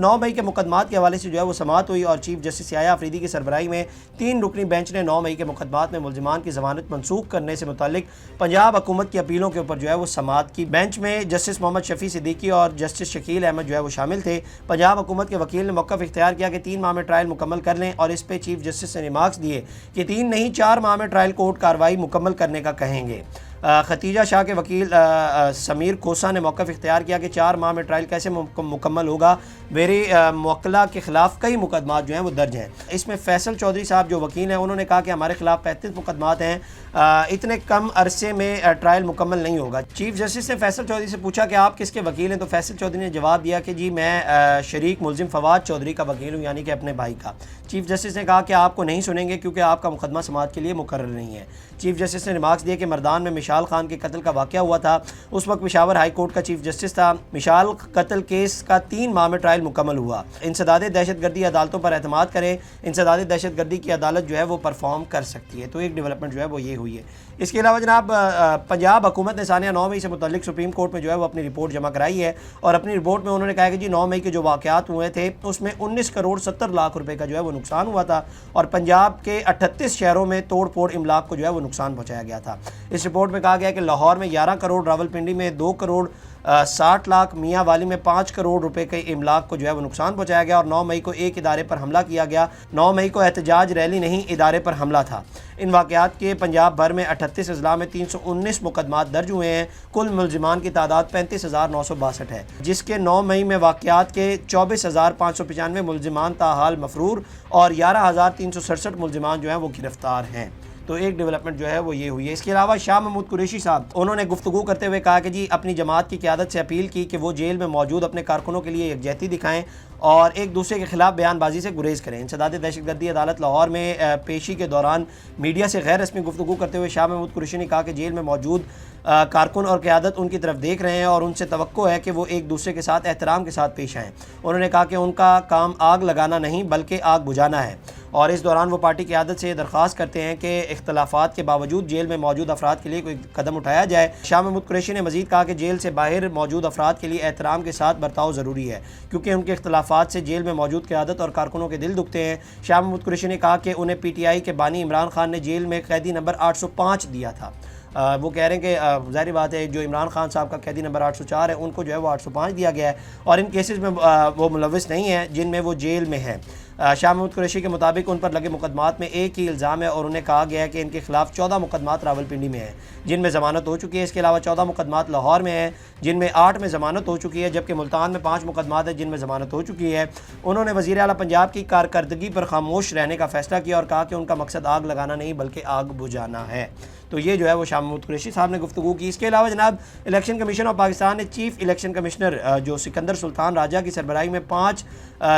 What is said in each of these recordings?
9 مئی کے مقدمات کے حوالے سے جو ہے وہ سماعت ہوئی اور چیف جسٹس یحییٰ آفریدی کی سربراہی میں 3 رکنی بینچ نے 9 مئی کے مقدمات میں ملزمان کی ضمانت منسوخ کرنے سے متعلق پنجاب حکومت کی اپیلوں کے اوپر جو ہے وہ سماعت کی۔ بینچ میں جسٹس محمد شفیع صدیقی اور جسٹس شکیل احمد جو ہے وہ شامل تھے۔ پنجاب حکومت کے وکیل نے موقف اختیار کیا کہ 3 ماہ میں ٹرائل مکمل کر لیں اور اس پہ چیف جسٹس نے ریمارکس دیے کہ 3 نہیں 4 ماہ میں ٹرائل کورٹ کارروائی مکمل کرنے کا کہیں گے۔ ختیجہ شاہ کے وکیل سمیر کھوسا نے موقف اختیار کیا کہ 4 ماہ میں ٹرائل کیسے مکمل ہوگا، میری موکلہ کے خلاف کئی مقدمات جو ہیں وہ درج ہیں۔ اس میں فیصل چودھری صاحب جو وکیل ہیں انہوں نے کہا کہ ہمارے خلاف 35 مقدمات ہیں، اتنے کم عرصے میں ٹرائل مکمل نہیں ہوگا۔ چیف جسٹس نے فیصل چودھری سے پوچھا کہ آپ کس کے وکیل ہیں، تو فیصل چودھری نے جواب دیا کہ جی میں شریک ملزم فواد چودھری کا وکیل ہوں، یعنی کہ اپنے بھائی کا۔ چیف جسٹس نے کہا کہ آپ کو نہیں سنیں گے کیونکہ آپ کا مقدمہ سماعت کے لیے مقرر نہیں ہے۔ چیف جسٹس نے ریمارکس دیے کہ مردان میں مشال خان کے قتل کا واقعہ ہوا تھا، اس وقت پشاور ہائی کورٹ کا چیف جسٹس تھا۔ مشال قتل کیس کا 3 ماہ میں ٹرائل مکمل ہوا۔ انسداد دہشت گردی عدالتوں پر اعتماد کریں، انسداد دہشت گردی کی عدالت جو ہے وہ پرفارم کر سکتی ہے۔ تو ایک ڈیولپمنٹ جو ہے وہ یہ ہوئی ہے۔ اس کے علاوہ جناب پنجاب حکومت نے ثانیہ 9 مئی سے متعلق سپریم کورٹ میں جو ہے وہ اپنی رپورٹ جمع کرائی ہے اور اپنی رپورٹ میں انہوں نے کہا کہ جی 9 مئی کے جو واقعات ہوئے تھے اس میں 19 کروڑ 70 لاکھ روپے کا جو ہے وہ نقصان ہوا تھا اور پنجاب کے 38 شہروں میں توڑ پھوڑ املاک کو جو ہے وہ نقصان پہنچایا گیا تھا۔ اس رپورٹ میں کہا گیا کہ لاہور میں 11 کروڑ، راولپنڈی میں 2 کروڑ 60 لاکھ، میاں والی میں 5 کروڑ روپے کے املاک کو جو ہے وہ نقصان پہنچایا گیا اور 9 مئی کو ایک ادارے پر حملہ کیا گیا۔ 9 مئی کو احتجاج ریلی نہیں ادارے پر حملہ تھا۔ ان واقعات کے پنجاب بھر میں 38 اضلاع میں 319 مقدمات درج ہوئے ہیں۔ کل ملزمان کی تعداد 35,962 ہے، جس کے 9 مئی میں واقعات کے 24,595 ملزمان تاحال مفرور اور 11,367 ملزمان جو ہیں وہ گرفتار ہیں۔ تو ایک ڈیولپمنٹ جو ہے وہ یہ ہوئی ہے۔ اس کے علاوہ شاہ محمود قریشی صاحب انہوں نے گفتگو کرتے ہوئے کہا کہ جی اپنی جماعت کی قیادت سے اپیل کی کہ وہ جیل میں موجود اپنے کارکنوں کے لیے یکجہتی دکھائیں اور ایک دوسرے کے خلاف بیان بازی سے گریز کریں۔ انسداد دہشت گردی عدالت لاہور میں پیشی کے دوران میڈیا سے غیر رسمی گفتگو کرتے ہوئے شاہ محمود قریشی نے کہا کہ جیل میں موجود کارکن اور قیادت ان کی طرف دیکھ رہے ہیں اور ان سے توقع ہے کہ وہ ایک دوسرے کے ساتھ احترام کے ساتھ پیش آئیں۔ انہوں نے کہا کہ ان کا کام آگ لگانا نہیں بلکہ آگ بجھانا ہے اور اس دوران وہ پارٹی قیادت سے یہ درخواست کرتے ہیں کہ اختلافات کے باوجود جیل میں موجود افراد کے لیے کوئی قدم اٹھایا جائے۔ شاہ محمود قریشی نے مزید کہا کہ جیل سے باہر موجود افراد کے لیے احترام کے ساتھ برتاؤ ضروری ہے کیونکہ ان کے اختلافات سے جیل میں موجود قیادت اور کارکنوں کے دل دکھتے ہیں۔ شاہ محمود قریشی نے کہا کہ انہیں پی ٹی آئی کے بانی عمران خان نے جیل میں قیدی نمبر 805 دیا تھا۔ وہ کہہ رہے ہیں کہ ظاہری بات ہے جو عمران خان صاحب کا قیدی نمبر 804 ہے ان کو جو ہے وہ 805 دیا گیا ہے اور ان کیسز میں وہ ملوث نہیں ہیں جن میں وہ جیل میں ہیں۔ شاہ محمود قریشی کے مطابق ان پر لگے مقدمات میں ایک ہی الزام ہے اور انہیں کہا گیا ہے کہ ان کے خلاف 14 مقدمات راولپنڈی میں ہیں جن میں ضمانت ہو چکی ہے۔ اس کے علاوہ 14 مقدمات لاہور میں ہیں جن میں 8 میں ضمانت ہو چکی ہے، جبکہ ملتان میں 5 مقدمات ہیں جن میں ضمانت ہو چکی ہے۔ انہوں نے وزیر اعلیٰ پنجاب کی کارکردگی پر خاموش رہنے کا فیصلہ کیا اور کہا کہ ان کا مقصد آگ لگانا نہیں بلکہ آگ بجھانا ہے۔ تو یہ جو ہے وہ شاہ محمود قریشی صاحب نے گفتگو کی۔ اس کے علاوہ جناب الیکشن کمیشن آف پاکستان نے چیف الیکشن کمشنر جو سکندر سلطان راجہ کی سربراہی میں 5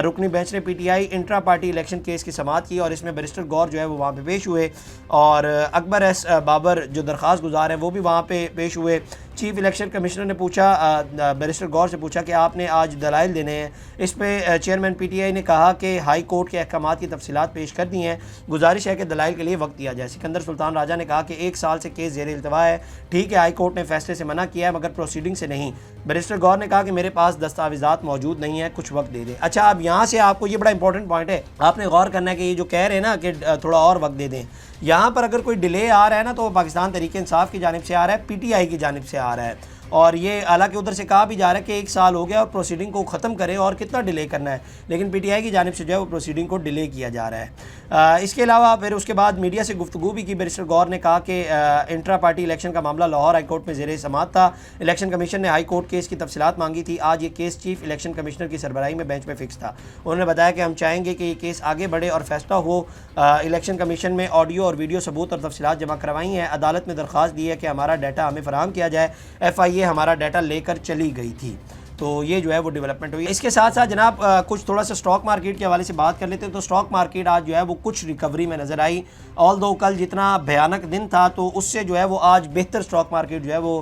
رکنی بینچ نے P T I intra party election case کی سماعت کی اور اس میں بیرسٹر گور جو ہے وہ وہاں پہ پیش ہوئے اور اکبر ایس بابر جو درخواست گزار ہیں وہ بھی وہاں پہ پیش ہوئے۔ چیف الیکشن کمشنر نے پوچھا بیرسٹر گور سے پوچھا کہ آپ نے آج دلائل دینے ہیں۔ اس پہ چیئرمین پی ٹی آئی نے کہا کہ ہائی کورٹ کے احکامات کی تفصیلات پیش کر دی ہیں، گزارش ہے کہ دلائل کے لیے وقت دیا جائے۔ سکندر سلطان راجہ نے کہا کہ 1 سال سے کیس زیر التوا ہے، ٹھیک ہے ہائی کورٹ نے فیصلے سے منع کیا ہے مگر پروسیڈنگ سے نہیں۔ بیرسٹر گور نے کہا کہ میرے پاس دستاویزات موجود نہیں ہیں، کچھ وقت دے دیں۔ اچھا اب یہاں سے آپ کو یہ بڑا امپورٹنٹ پوائنٹ ہے، آپ نے غور کرنا ہے کہ یہ جو کہہ رہے ہیں نا کہ تھوڑا اور وقت دے دیں، یہاں پر اگر کوئی ڈیلے آ رہا ہے نا تو وہ پاکستان تحریک انصاف کی جانب سے آ رہا ہے، پی ٹی آئی کی جانب سے آ رہا ہے اور یہ حالانکہ ادھر سے کہا بھی جا رہا ہے کہ 1 سال ہو گیا اور پروسیڈنگ کو ختم کرے اور کتنا ڈیلے کرنا ہے، لیکن پی ٹی آئی کی جانب سے جو ہے وہ پروسیڈنگ کو ڈیلے کیا جا رہا ہے۔ اس کے علاوہ پھر اس کے بعد میڈیا سے گفتگو بھی کی بیرسٹر گور نے کہا کہ انٹرا پارٹی الیکشن کا معاملہ لاہور ہائی کورٹ میں زیر سماعت تھا، الیکشن کمیشن نے ہائی کورٹ کیس کی تفصیلات مانگی تھی، آج یہ کیس چیف الیکشن کمشنر کی سربراہی میں بینچ میں فکس تھا۔ انہوں نے بتایا کہ ہم چاہیں گے کہ یہ کیس آگے بڑھے اور فیصلہ ہو۔ الیکشن کمیشن میں آڈیو اور ویڈیو ثبوت اور تفصیلات جمع کروائی ہیں، عدالت میں درخواست دی ہے کہ ہمارا ڈیٹا ہمیں فراہم کیا جائے، ایف آئی اے ہمارا ڈیٹا لے کر چلی گئی تھی۔ تو یہ جو ہے وہ ڈیولپمنٹ ہوئی۔ اس کے ساتھ ساتھ جناب کچھ تھوڑا سا اسٹاک مارکیٹ کے حوالے سے بات کر لیتے ہیں۔ تو اسٹاک مارکیٹ آج جو ہے وہ کچھ ریکوری میں نظر آئی، آل دو کل جتنا بھیانک دن تھا تو اس سے جو ہے وہ آج بہتر اسٹاک مارکیٹ جو ہے وہ